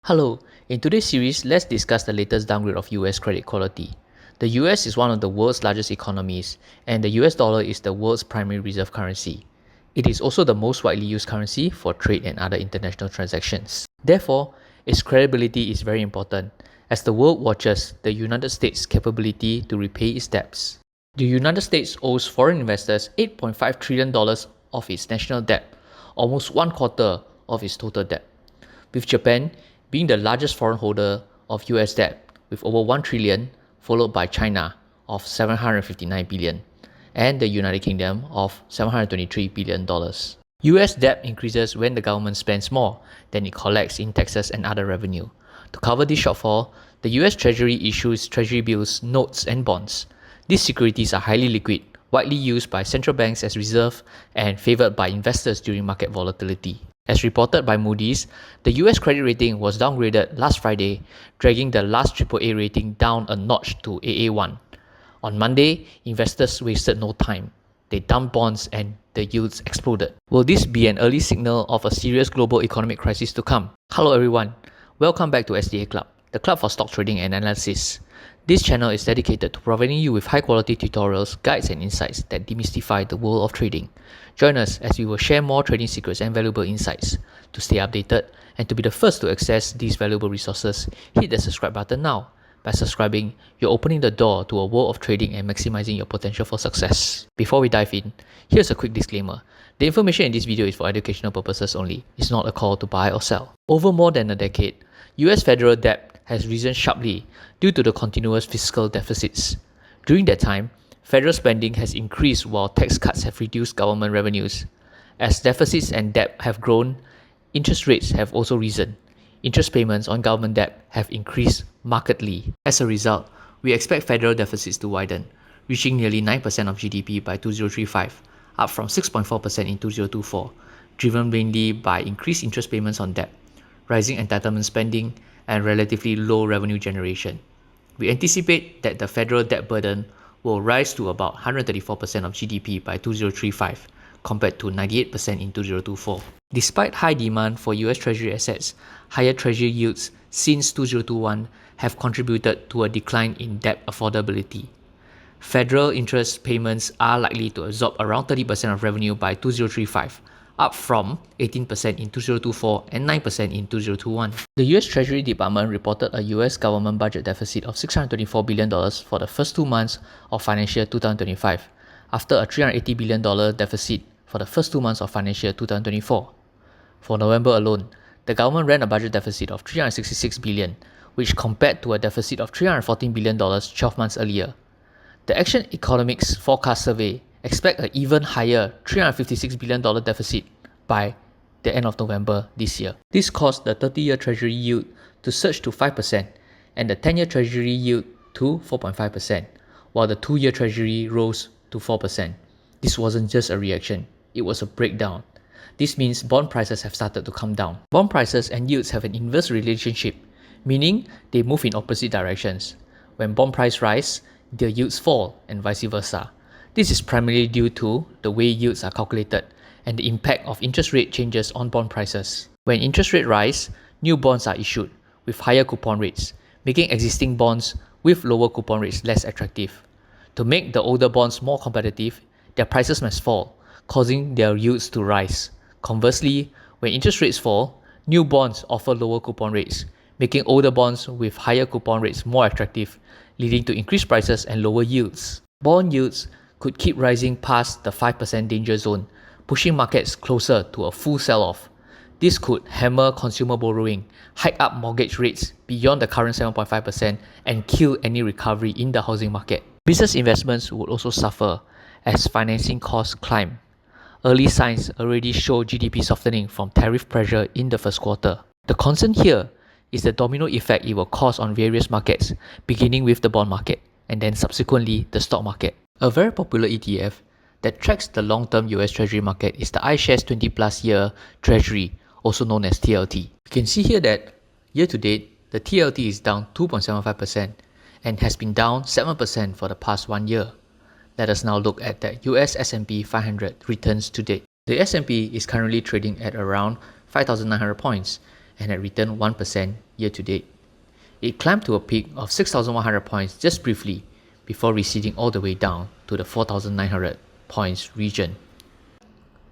Hello, in today's series, let's discuss the latest downgrade of US credit quality. The US is one of the world's largest economies, and the US dollar is the world's primary reserve currency. It is also the most widely used currency for trade and other international transactions. Therefore, its credibility is very important, as the world watches the United States' capability to repay its debts. The United States owes foreign investors $8.5 trillion of its national debt, almost one quarter of its total debt, with Japan being the largest foreign holder of US debt with over 1 trillion, followed by China of 759 billion and the United Kingdom of $723 billion. US debt increases when the government spends more than it collects in taxes and other revenue. To cover this shortfall, the US Treasury issues Treasury bills, notes, and bonds. These securities are highly liquid, widely used by central banks as reserve, and favored by investors during market volatility. As reported by Moody's, the US credit rating was downgraded last Friday, dragging the last AAA rating down a notch to AA1. On Monday, investors wasted no time. They dumped bonds and the yields exploded. Will this be an early signal of a serious global economic crisis to come? Hello everyone, welcome back to SDA Club, the club for stock trading and analysis. This channel is dedicated to providing you with high-quality tutorials, guides, and insights that demystify the world of trading. Join us as we will share more trading secrets and valuable insights. To stay updated and to be the first to access these valuable resources, hit the subscribe button now. By subscribing, you're opening the door to a world of trading and maximizing your potential for success. Before we dive in, here's a quick disclaimer. The information in this video is for educational purposes only. It's not a call to buy or sell. Over more than a decade, US federal debt has risen sharply due to the continuous fiscal deficits. During that time, federal spending has increased while tax cuts have reduced government revenues. As deficits and debt have grown, interest rates have also risen. Interest payments on government debt have increased markedly. As a result, we expect federal deficits to widen, reaching nearly 9% of GDP by 2035, up from 6.4% in 2024, driven mainly by increased interest payments on debt, rising entitlement spending, and relatively low revenue generation. We anticipate that the federal debt burden will rise to about 134% of GDP by 2035, compared to 98% in 2024. Despite high demand for US Treasury assets, higher Treasury yields since 2021 have contributed to a decline in debt affordability. Federal interest payments are likely to absorb around 30% of revenue by 2035, up from 18% in 2024 and 9% in 2021. The US Treasury Department reported a US government budget deficit of $624 billion for the first 2 months of financial year 2025, after a $380 billion deficit for the first 2 months of financial year 2024. For November alone, the government ran a budget deficit of $366 billion, which compared to a deficit of $314 billion 12 months earlier. The Action Economics Forecast Survey expect an even higher $356 billion deficit by the end of November this year. This caused the 30-year Treasury yield to surge to 5% and the 10-year Treasury yield to 4.5%, while the 2-year Treasury rose to 4%. This wasn't just a reaction, it was a breakdown. This means bond prices have started to come down. Bond prices and yields have an inverse relationship, meaning they move in opposite directions. When bond price rise, their yields fall and vice versa. This is primarily due to the way yields are calculated and the impact of interest rate changes on bond prices. When interest rates rise, new bonds are issued with higher coupon rates, making existing bonds with lower coupon rates less attractive. To make the older bonds more competitive, their prices must fall, causing their yields to rise. Conversely, when interest rates fall, new bonds offer lower coupon rates, making older bonds with higher coupon rates more attractive, leading to increased prices and lower yields. Bond yields could keep rising past the 5% danger zone, pushing markets closer to a full sell-off. This could hammer consumer borrowing, hike up mortgage rates beyond the current 7.5%, and kill any recovery in the housing market. Business investments would also suffer as financing costs climb. Early signs already show GDP softening from tariff pressure in the first quarter. The concern here is the domino effect it will cause on various markets, beginning with the bond market and then subsequently the stock market. A very popular ETF that tracks the long-term US Treasury market is the iShares 20+ year Treasury, also known as TLT. You can see here that year to date, the TLT is down 2.75% and has been down 7% for the past 1 year. Let us now look at the US S&P 500 returns to date. The S&P is currently trading at around 5,900 points, and had returned 1% year to date. It climbed to a peak of 6,100 points just briefly before receding all the way down to the 4,900 points region,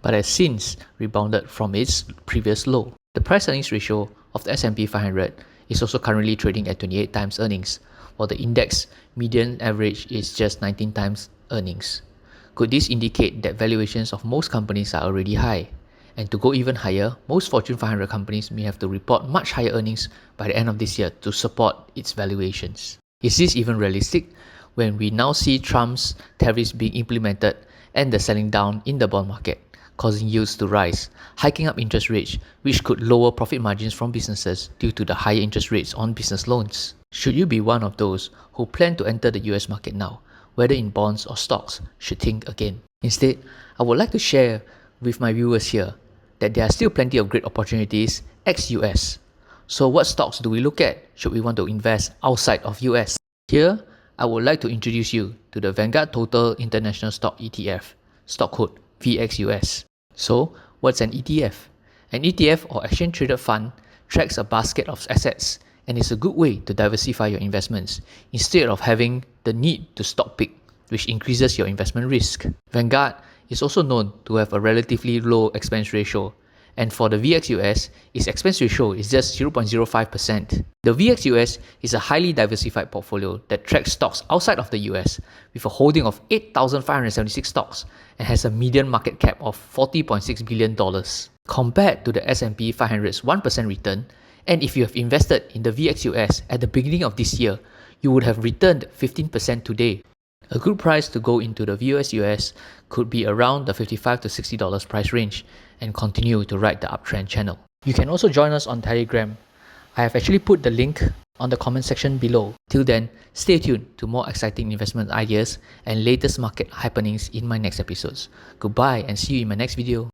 but has since rebounded from its previous low. The price-earnings ratio of the S&P 500 is also currently trading at 28 times earnings, while the index median average is just 19 times earnings. Could this indicate that valuations of most companies are already high? And to go even higher, most Fortune 500 companies may have to report much higher earnings by the end of this year to support its valuations. Is this even realistic when we now see Trump's tariffs being implemented and the selling down in the bond market, causing yields to rise, hiking up interest rates, which could lower profit margins from businesses due to the higher interest rates on business loans? Should you be one of those who plan to enter the US market now, whether in bonds or stocks, should think again. Instead, I would like to share with my viewers here that there are still plenty of great opportunities ex-US. So what stocks do we look at should we want to invest outside of US? Here, I would like to introduce you to the Vanguard Total International Stock ETF, stock code VXUS. So, what's an ETF? An ETF or exchange traded fund tracks a basket of assets and is a good way to diversify your investments instead of having the need to stock pick, which increases your investment risk. Vanguard is also known to have a relatively low expense ratio, and for the VXUS, its expense ratio is just 0.05%. The VXUS is a highly diversified portfolio that tracks stocks outside of the US with a holding of 8,576 stocks and has a median market cap of $40.6 billion. Compared to the S&P 500's 1% return, and if you have invested in the VXUS at the beginning of this year, you would have returned 15% today. A good price to go into the VXUS could be around the $55 to $60 price range and continue to ride the uptrend channel. You can also join us on Telegram. I have actually put the link on the comment section below. Till then, stay tuned to more exciting investment ideas and latest market happenings in my next episodes. Goodbye and see you in my next video.